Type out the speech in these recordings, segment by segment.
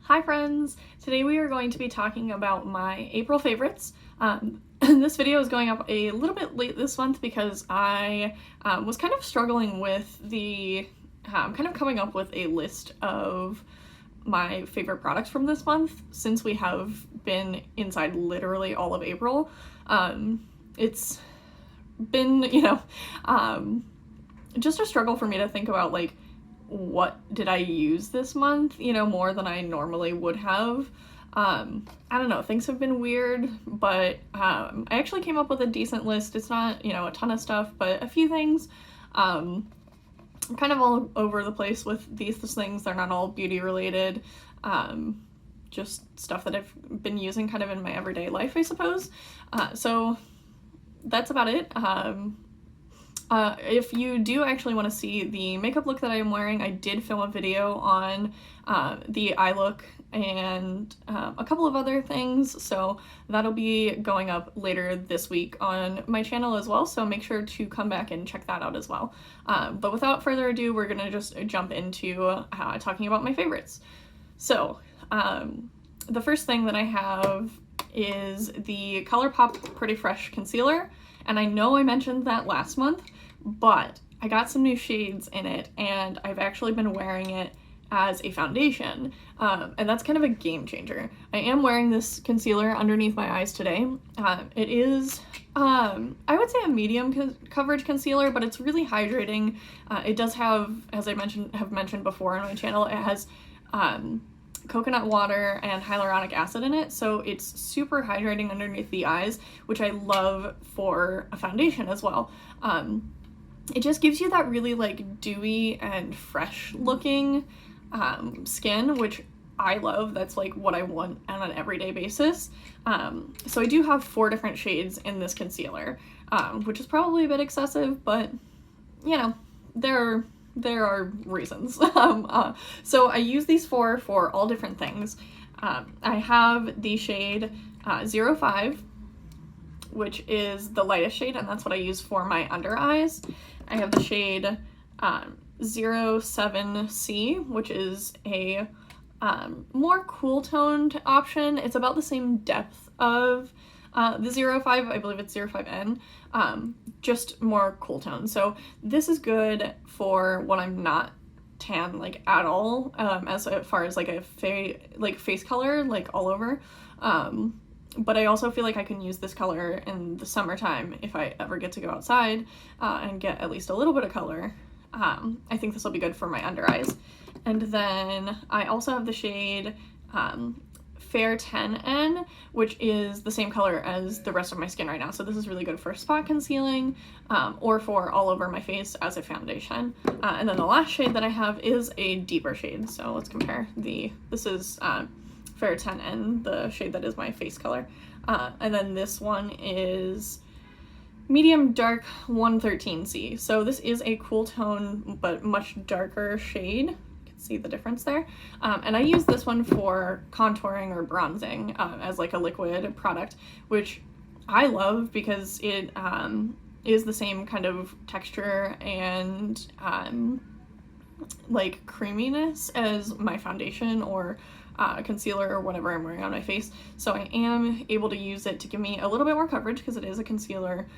Hi friends! Today we are going to be talking about my April favorites. This video is going up a little bit late this month because I was kind of struggling with kind of coming up with a list of my favorite products from this month since we have been inside literally all of April. It's been, just a struggle for me to think about like what did I use this month, more than I normally would have. I don't know, things have been weird, but I actually came up with a decent list. It's not, a ton of stuff, but a few things. I'm kind of all over the place with these things. They're not all beauty related. Just stuff that I've been using kind of in my everyday life, I suppose. So that's about it. If you do actually want to see the makeup look that I am wearing, I did film a video on the eye look and a couple of other things, so that'll be going up later this week on my channel as well, so make sure to come back and check that out as well. But without further ado, we're gonna just jump into talking about my favorites. So, the first thing that I have is the ColourPop Pretty Fresh Concealer, and I know I mentioned that last month, but I got some new shades in it and I've actually been wearing it as a foundation, and that's kind of a game changer. I am wearing this concealer underneath my eyes today. It is, I would say a medium coverage concealer, but it's really hydrating. It does have, as I have mentioned before on my channel, it has coconut water and hyaluronic acid in it, so it's super hydrating underneath the eyes, which I love for a foundation as well. It just gives you that really like dewy and fresh looking skin, which I love. That's like what I want on an everyday basis. So I do have 4 different shades in this concealer, which is probably a bit excessive, but there are reasons. So I use these 4 for all different things. I have the shade 05, which is the lightest shade, and that's what I use for my under eyes. I have the shade 07C, which is a more cool toned option. It's about the same depth of the 05, I believe it's 05N, just more cool tone. So this is good for when I'm not tan like at all, as far as like a face color like all over. But I also feel like I can use this color in the summertime if I ever get to go outside and get at least a little bit of color. I think this will be good for my under eyes. And then I also have the shade Fair 10N, which is the same color as the rest of my skin right now. So this is really good for spot concealing or for all over my face as a foundation. And then the last shade that I have is a deeper shade. So let's compare this is Fair 10N, the shade that is my face color. And then this one is Medium Dark 113C. So this is a cool tone, but much darker shade. You can see the difference there. And I use this one for contouring or bronzing as like a liquid product, which I love because it is the same kind of texture and like creaminess as my foundation or concealer or whatever I'm wearing on my face. So I am able to use it to give me a little bit more coverage because it is a concealer,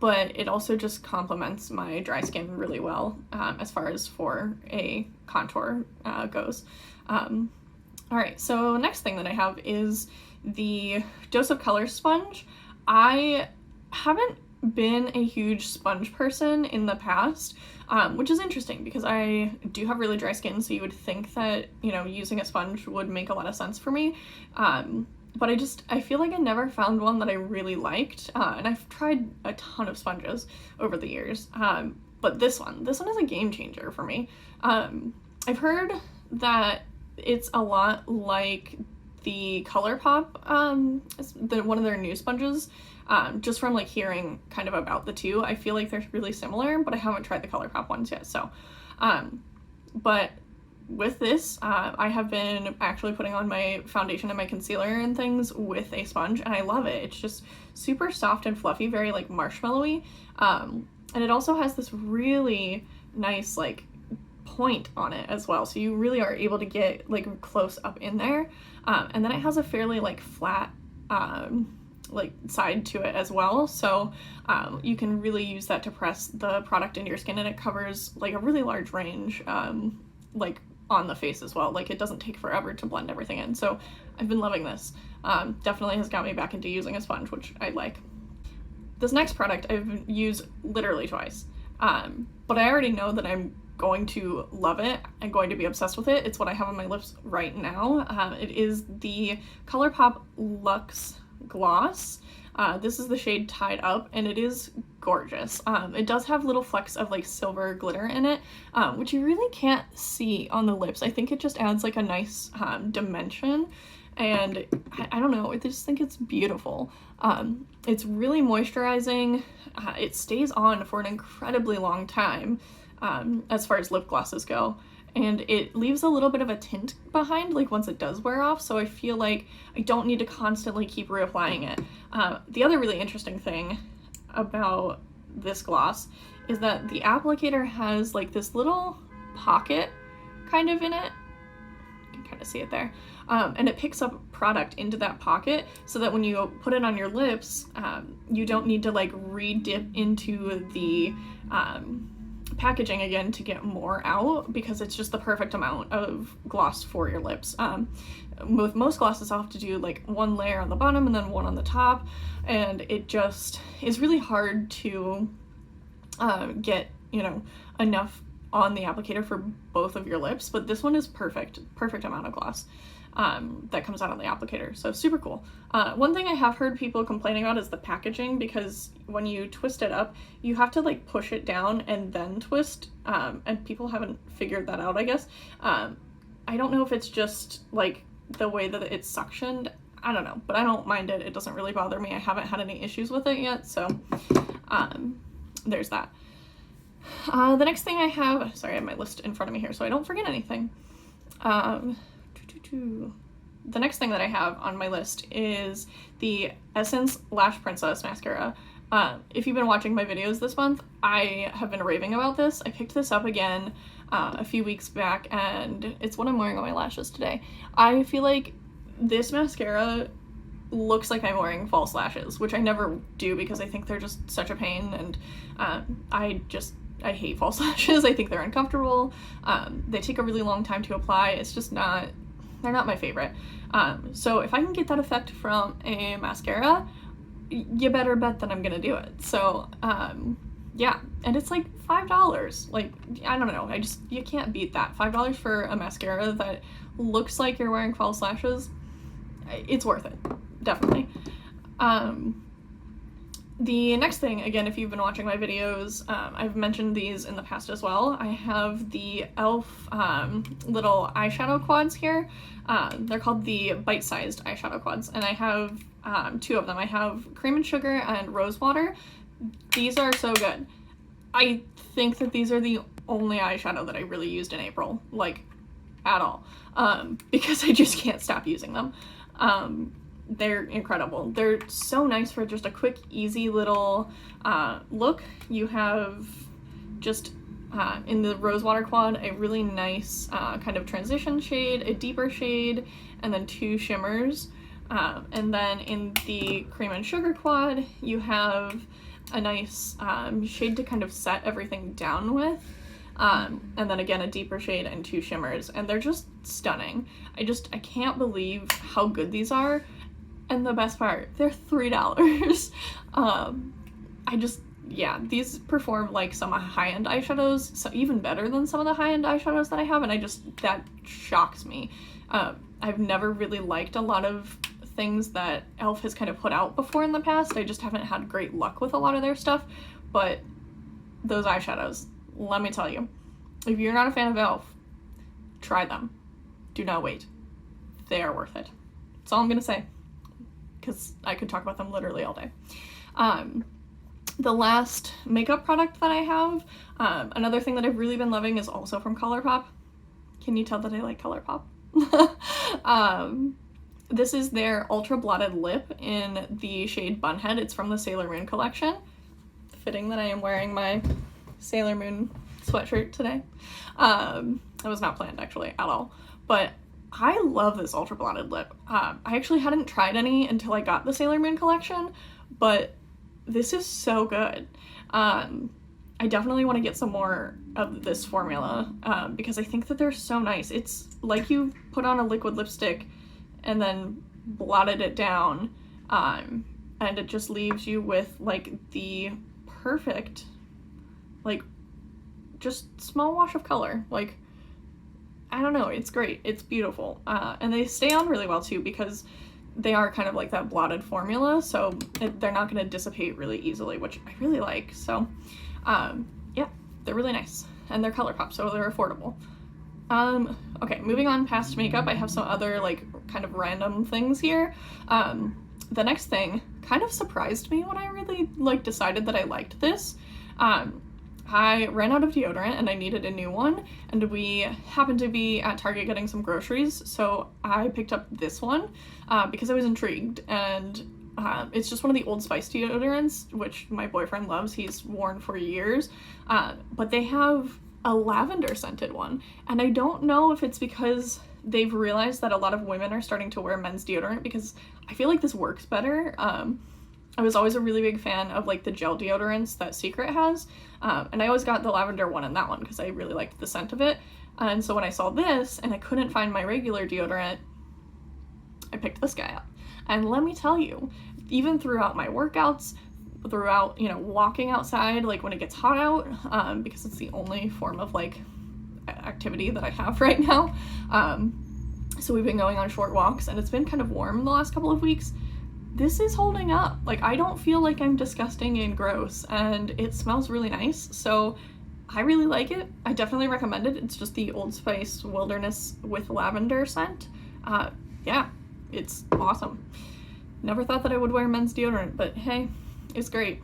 but it also just complements my dry skin really well as far as for a contour goes. Alright, so next thing that I have is the Dose of Color sponge. I haven't been a huge sponge person in the past, which is interesting because I do have really dry skin, so you would think that, using a sponge would make a lot of sense for me. But I feel like I never found one that I really liked, and I've tried a ton of sponges over the years. But this one is a game changer for me. I've heard that it's a lot like the ColourPop, one of their new sponges. Just from like hearing kind of about the two, I feel like they're really similar, but I haven't tried the ColourPop ones yet. So, but with this, I have been actually putting on my foundation and my concealer and things with a sponge, and I love it. It's just super soft and fluffy, very like marshmallowy, and it also has this really nice like point on it as well, so you really are able to get like close up in there. And then it has a fairly like flat like side to it as well, so you can really use that to press the product into your skin, and it covers like a really large range like on the face as well. Like it doesn't take forever to blend everything in, so I've been loving this. Definitely has got me back into using a sponge, which I like. This next product I've used literally twice, but I already know that I'm going to love it and going to be obsessed with it. It's what I have on my lips right now. It is the ColourPop Luxe Gloss. This is the shade Tied Up, and it is gorgeous. It does have little flecks of like silver glitter in it, which you really can't see on the lips. I think it just adds like a nice dimension, and I don't know, I just think it's beautiful. It's really moisturizing. It stays on for an incredibly long time as far as lip glosses go, and it leaves a little bit of a tint behind like once it does wear off, so I feel like I don't need to constantly keep reapplying it. The other really interesting thing about this gloss is that the applicator has like this little pocket kind of in it. You can kind of see it there. And it picks up product into that pocket so that when you put it on your lips, you don't need to like re-dip into the packaging again to get more out, because it's just the perfect amount of gloss for your lips. With most glosses I'll have to do like one layer on the bottom and then one on the top, and it just is really hard to get, you know, enough on the applicator for both of your lips, but this one is perfect amount of gloss that comes out on the applicator, so super cool. One thing I have heard people complaining about is the packaging, because when you twist it up you have to like push it down and then twist, and people haven't figured that out, I guess. I don't know if it's just like the way that it's suctioned, I don't know, but I don't mind it. It doesn't really bother me. I haven't had any issues with it yet, so there's that. The next thing I have, sorry, I have my list in front of me here so I don't forget anything. The next thing that I have on my list is the Essence Lash Princess mascara. If you've been watching my videos this month, I have been raving about this. I picked this up again a few weeks back, and it's what I'm wearing on my lashes today. I feel like this mascara looks like I'm wearing false lashes, which I never do because I think they're just such a pain, and I hate false lashes. I think they're uncomfortable. They take a really long time to apply. It's just not, they're not my favorite. So if I can get that effect from a mascara, you better bet that I'm gonna do it. So yeah, and it's like $5. Like, I don't know, you can't beat that. $5 for a mascara that looks like you're wearing false lashes, it's worth it, definitely. The next thing, again, if you've been watching my videos, I've mentioned these in the past as well. I have the e.l.f. Little eyeshadow quads here. They're called the bite-sized eyeshadow quads, and I have two of them. I have Cream and Sugar and Rose Water. These are so good. I think that these are the only eyeshadow that I really used in April, like, at all, because I just can't stop using them. They're incredible. They're so nice for just a quick, easy little look. You have just, in the Rose Water quad, a really nice kind of transition shade, a deeper shade, and then two shimmers. And then in the Cream and Sugar quad, you have a nice shade to kind of set everything down with. And then again, a deeper shade and two shimmers, and they're just stunning. I can't believe how good these are. And the best part, they're $3. Yeah, these perform like some high-end eyeshadows, so even better than some of the high-end eyeshadows that I have, and that shocks me. I've never really liked a lot of things that e.l.f. has kind of put out before in the past. I just haven't had great luck with a lot of their stuff, but those eyeshadows, let me tell you, if you're not a fan of e.l.f., try them. Do not wait. They are worth it. That's all I'm gonna say, because I could talk about them literally all day. The last makeup product that I have, another thing that I've really been loving, is also from ColourPop. Can you tell that I like ColourPop? This is their Ultra Blotted Lip in the shade Bunhead. It's from the Sailor Moon collection. Fitting that I am wearing my Sailor Moon sweatshirt today. That was not planned actually at all, but I love this ultra blotted lip. I actually hadn't tried any until I got the Sailor Moon collection, but this is so good. I definitely want to get some more of this formula because I think that they're so nice. It's like you put on a liquid lipstick and then blotted it down, and it just leaves you with like the perfect, like, just small wash of color. Like, I don't know, it's great, it's beautiful, and they stay on really well too because they are kind of like that blotted formula, so they're not going to dissipate really easily, which I really like. So yeah, they're really nice, and they're ColourPop, so they're affordable. Okay, moving on past makeup, I have some other like kind of random things here. The next thing kind of surprised me when I really like decided that I liked this. I ran out of deodorant and I needed a new one, and we happened to be at Target getting some groceries, so I picked up this one because I was intrigued, and it's just one of the Old Spice deodorants, which my boyfriend loves. He's worn for years, but they have a lavender scented one, and I don't know if it's because they've realized that a lot of women are starting to wear men's deodorant, because I feel like this works better. I was always a really big fan of like the gel deodorants that Secret has, and I always got the lavender one in that one because I really liked the scent of it. And so when I saw this and I couldn't find my regular deodorant, I picked this guy up. And let me tell you, even throughout my workouts, throughout, you know, walking outside, like when it gets hot out, because it's the only form of like activity that I have right now. So we've been going on short walks and it's been kind of warm the last couple of weeks. This is holding up. Like, I don't feel like I'm disgusting and gross, and it smells really nice, so I really like it. I definitely recommend it. It's just the Old Spice Wilderness with lavender scent. Yeah, it's awesome. Never thought that I would wear men's deodorant, but hey, it's great.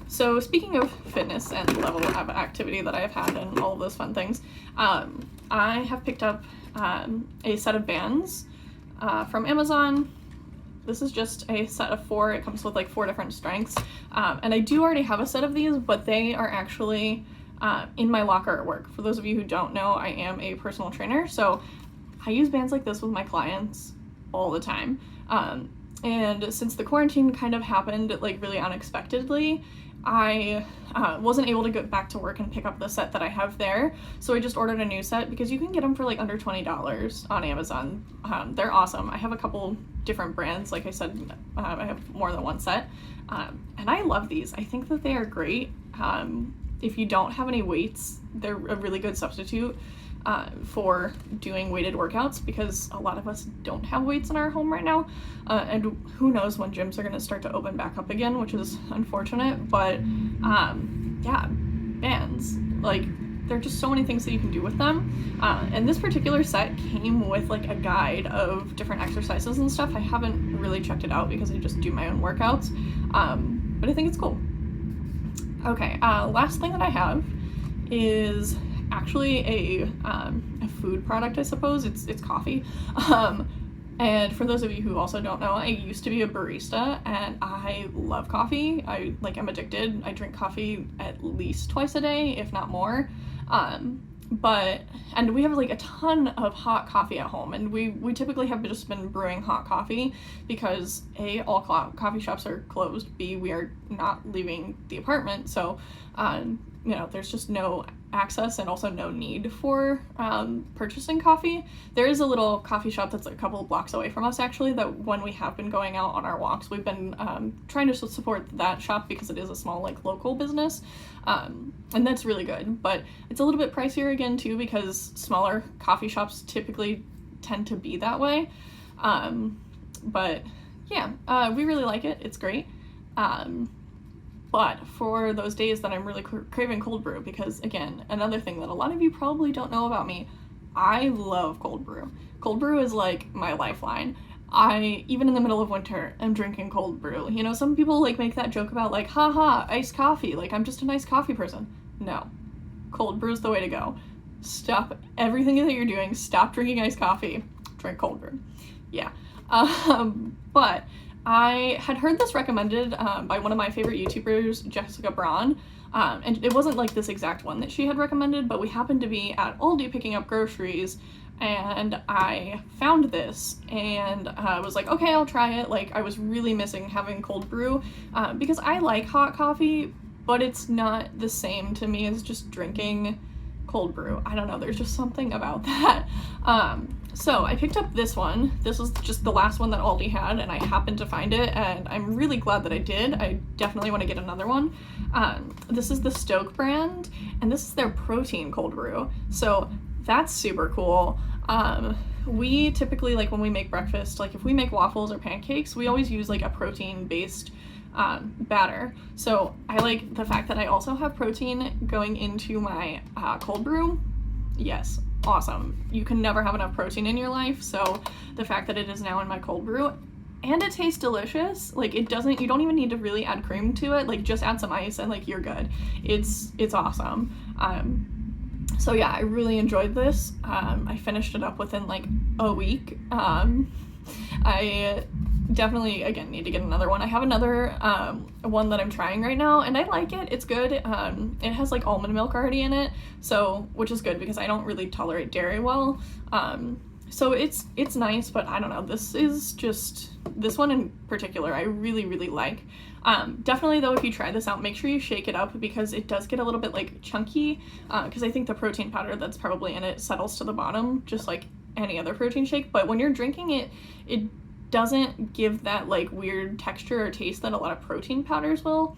So speaking of fitness and level of activity that I have had and all of those fun things, I have picked up a set of bands from Amazon. This is just a set of 4. It comes with like 4 different strengths. And I do already have a set of these, but they are actually in my locker at work. For those of you who don't know, I am a personal trainer, so I use bands like this with my clients all the time. And since the quarantine kind of happened like really unexpectedly, I wasn't able to get back to work and pick up the set that I have there, so I just ordered a new set because you can get them for like under $20 on Amazon. They're awesome. I have a couple different brands, like I said, I have more than one set, and I love these. I think that they are great. If you don't have any weights, they're a really good substitute for doing weighted workouts, because a lot of us don't have weights in our home right now, and who knows when gyms are going to start to open back up again, which is unfortunate. But yeah, bands, like, there are just so many things that you can do with them, and this particular set came with like a guide of different exercises and stuff. I haven't really checked it out because I just do my own workouts, but I think it's cool. Okay, last thing that I have is actually a food product, I suppose. It's coffee. And for those of you who also don't know, I used to be a barista, and I love coffee. I'm addicted. I drink coffee at least twice a day, if not more. And we have like a ton of hot coffee at home, and we typically have just been brewing hot coffee because A, all coffee shops are closed, B, we are not leaving the apartment, so you know, there's just no access and also no need for purchasing coffee. There is a little coffee shop that's a couple of blocks away from us, actually, that when we have been going out on our walks, we've been trying to support that shop because it is a small like local business, and that's really good. But it's a little bit pricier again too, because smaller coffee shops typically tend to be that way. But yeah, we really like it. It's great. But for those days that I'm really craving cold brew, because again, another thing that a lot of you probably don't know about me, I love cold brew. Cold brew is like my lifeline. Even in the middle of winter, am drinking cold brew. You know, some people like make that joke about like, haha, iced coffee, like I'm just a nice coffee person. No, cold brew is the way to go. Stop everything that you're doing, stop drinking iced coffee, drink cold brew. Yeah, but I had heard this recommended by one of my favorite YouTubers, Jessica Braun, And it wasn't like this exact one that she had recommended, but we happened to be at Aldi picking up groceries, and I found this, and I was like, okay, I'll try it. Like, I was really missing having cold brew, because I like hot coffee, but it's not the same to me as just drinking cold brew. I don't know, there's just something about that. So I picked up this one. This was just the last one that Aldi had, and I happened to find it, and I'm really glad that I did. I definitely want to get another one. This is the Stoke brand, and this is their protein cold brew. So that's super cool. We typically, like when we make breakfast, like if we make waffles or pancakes, we always use like a protein-based batter. So I like the fact that I also have protein going into my cold brew. Yes, awesome. You can never have enough protein in your life, so the fact that it is now in my cold brew, and it tastes delicious. Like, you don't even need to really add cream to it. Like, just add some ice and like you're good. It's awesome. So yeah, I really enjoyed this. I finished it up within like a week. I definitely, again, need to get another one. I have another one that I'm trying right now, and I like it. It's good. It has like almond milk already in it, so, which is good because I don't really tolerate dairy well. So it's nice, but I don't know. This one in particular, I really, really like. Definitely though, if you try this out, make sure you shake it up because it does get a little bit like chunky, because I think the protein powder that's probably in it settles to the bottom, just like any other protein shake. But when you're drinking it, it doesn't give that like weird texture or taste that a lot of protein powders will.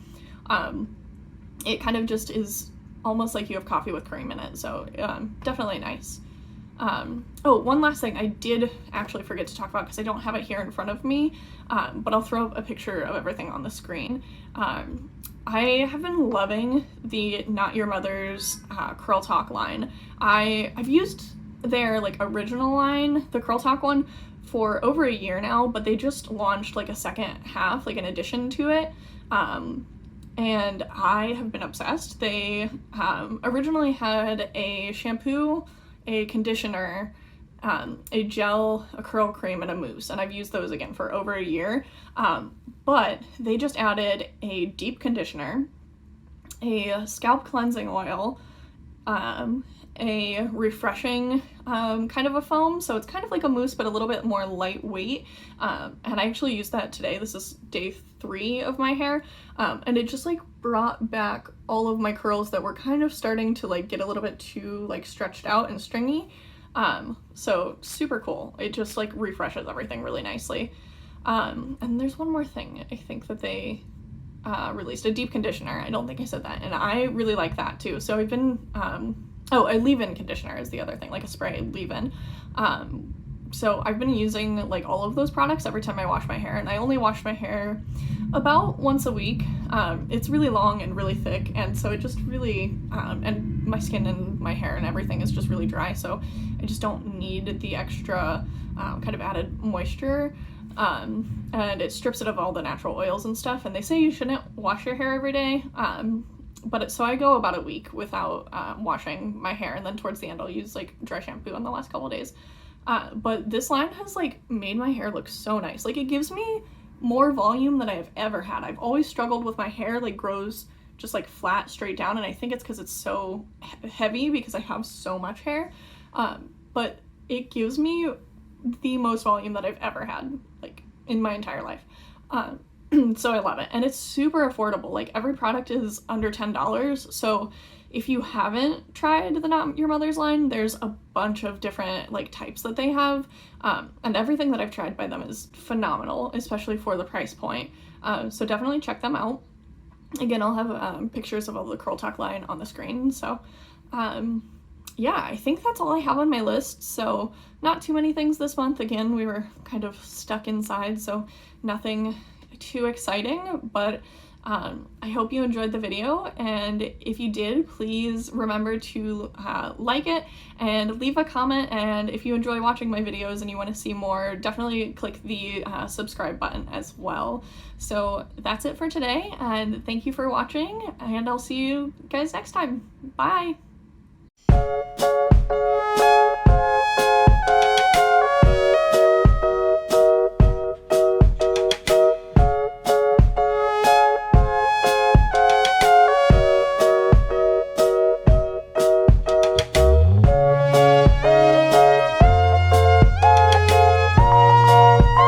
It kind of just is almost like you have coffee with cream in it, so definitely nice. Oh, one last thing I did actually forget to talk about because I don't have it here in front of me, but I'll throw up a picture of everything on the screen. I have been loving the Not Your Mother's Curl Talk line. I've used their like original line, the Curl Talk one, for over a year now, but they just launched like a second half, like an addition to it, and I have been obsessed. They originally had a shampoo, a conditioner, a gel, a curl cream, and a mousse, and I've used those again for over a year, but they just added a deep conditioner, a scalp cleansing oil, a refreshing kind of a foam, so it's kind of like a mousse but a little bit more lightweight, and I actually used that today. This is day 3 of my hair, and it just like brought back all of my curls that were kind of starting to like get a little bit too like stretched out and stringy, so super cool. It just like refreshes everything really nicely. And there's one more thing I think that they released, a deep conditioner. I don't think I said that, and I really like that too. So I've been oh, a leave-in conditioner is the other thing, like a spray leave-in. So I've been using like all of those products every time I wash my hair, and I only wash my hair about once a week. It's really long and really thick, and so it just really, and my skin and my hair and everything is just really dry, so I just don't need the extra kind of added moisture, and it strips it of all the natural oils and stuff, and they say you shouldn't wash your hair every day, so I go about a week without washing my hair, and then towards the end I'll use like dry shampoo on the last couple of days. But this line has like made my hair look so nice. Like, it gives me more volume than I have ever had. I've always struggled with my hair like grows just like flat straight down, and I think it's because it's so heavy because I have so much hair, but it gives me the most volume that I've ever had like in my entire life. So I love it, and it's super affordable. Like, every product is under $10, so if you haven't tried the Not Your Mother's line, there's a bunch of different like types that they have, and everything that I've tried by them is phenomenal, especially for the price point. So definitely check them out. Again, I'll have pictures of all the Curl Talk line on the screen. So yeah, I think that's all I have on my list. So not too many things this month. Again, we were kind of stuck inside, so nothing too exciting, but I hope you enjoyed the video, and if you did, please remember to like it and leave a comment, and if you enjoy watching my videos and you want to see more, definitely click the subscribe button as well. So that's it for today, and thank you for watching, and I'll see you guys next time. Bye!